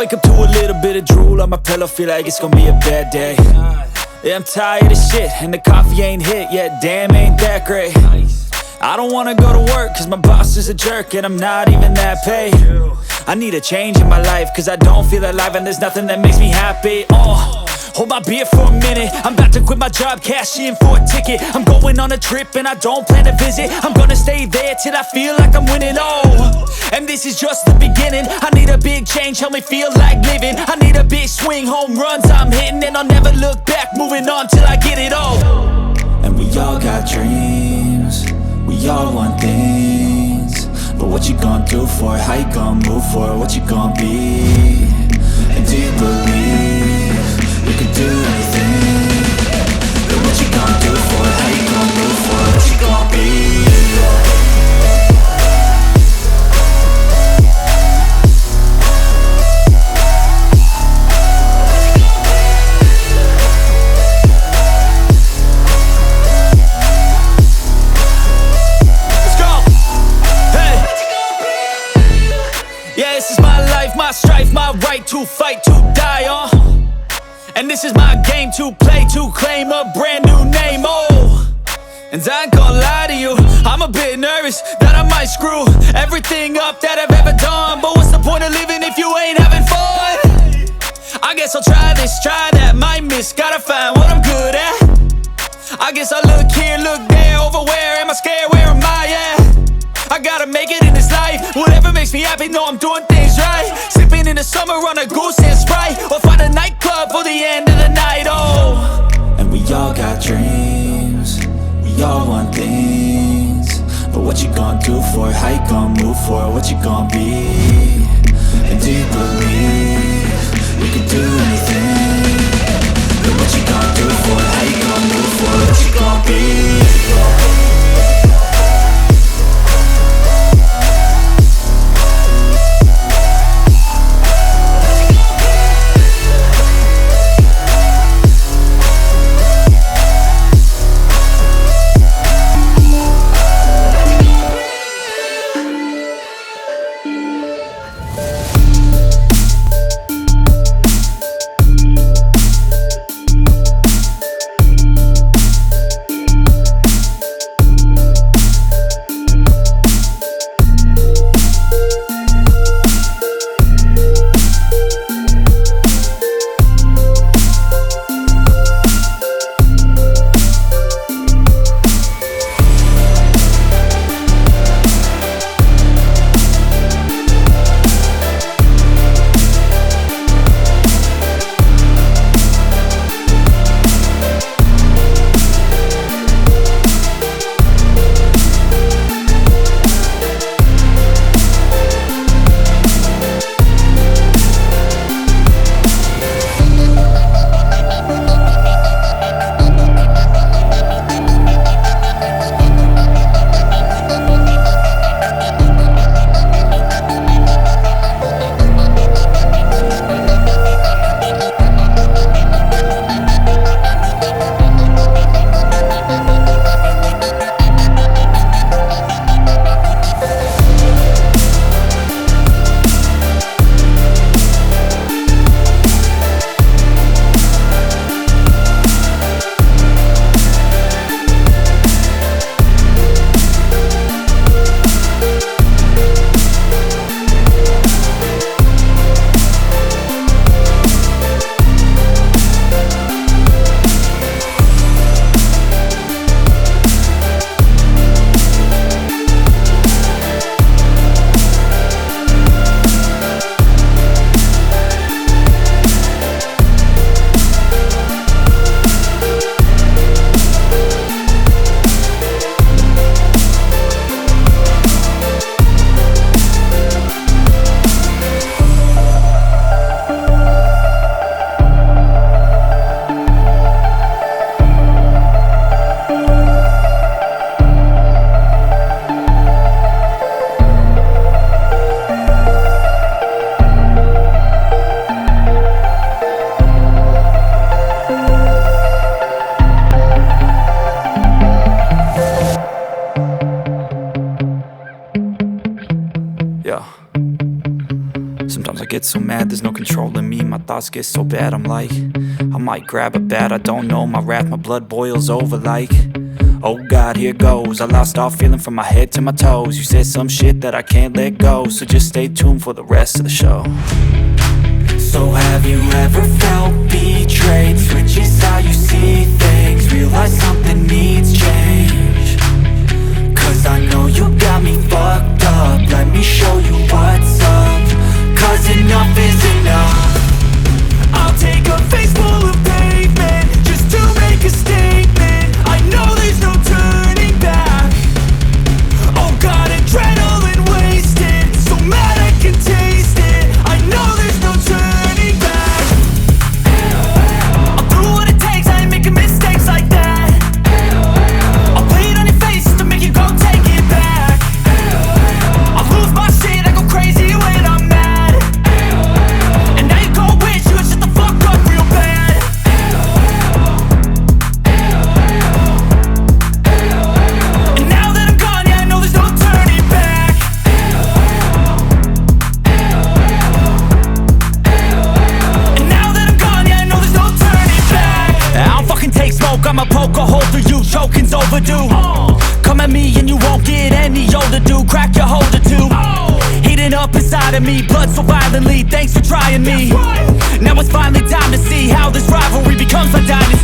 wake up to a little bit of drool on my pillow, feel like it's gonna be a bad day. Yeah, I'm tired of shit, and the coffee ain't hit yet, damn ain't that great. I don't wanna go to work, cause my boss is a jerk, and I'm not even that paid. I need a change in my life, cause I don't feel alive, and there's nothing that makes me happy. Hold my beer for a minute, I'm about to quit my job, cash in for a ticket. I'm going on a trip and I don't plan to visit. I'm gonna stay there till I feel like I'm winning, and this is just the beginning. I need a big change, help me feel like living. I need a big swing, home runs I'm hitting, and I'll never look back, moving on till I get it all. And we all got dreams, we all want things, but what you gonna do for it? How you gonna move for it? What you gonna be? And do you believe you can do anything? But what you gonna do for it? How you gonna move for it? What you gonna be? Let's go! Hey! Yeah, this is my life, my strife, my right to fight, to die on. And this is my game to play, to claim a brand new name, And I ain't gonna lie to you, I'm a bit nervous that I might screw everything up that I've ever done. But what's the point of living if you ain't having fun? I guess I'll try this, try that, might miss, gotta find what I'm good at. I guess I look here, look there, over where am I scared, where am I at? I gotta make it in this life, whatever makes me happy, know I'm doing things right. Sipping in the summer on a goose and Sprite, or find a nightclub for the end of the night, And we all got dreams, we all want things, but what you gonna do for it? How you gonna move for it? What you gonna be? And do you believe you can do anything? But what you gonna do for it? How you gonna move for it? What you gonna be? get so mad, there's no controlling me. My thoughts get so bad, I'm like, I might grab a bat, I don't know. My wrath, my blood boils over like, oh God, here goes. I lost all feeling from my head to my toes. You said some shit that I can't let go, so just stay tuned for the rest of the show. So have you ever felt betrayed? Switches how you see things, realize something needs change. Cause I know you got me fucked up, let me show you what's up. Cause enough is enough. I'll take a face full of pavement just to make a statement. I know there's no turning back. Oh God, adrenaline wasted, so mad I can taste it. I know there's no turning back. I'll do what it takes, I ain't making mistakes like that. I'll play it on your face to make you go take it back. I'll lose my shit, I go crazy when I'm mad. And now you gon' wish you would shut the fuck up real bad. And now that I'm gone, yeah, I know there's no turning back. And now that I'm gone, yeah, I know there's no turning back. I don't fucking take smoke, I'ma poke a hole through you, choking's overdue. Come at me and you won't get any older, dude. Crack your holder too. Heating up inside of me, blood so violently. Thanks for trying me. Now it's finally time to see how this rivalry becomes a dynasty.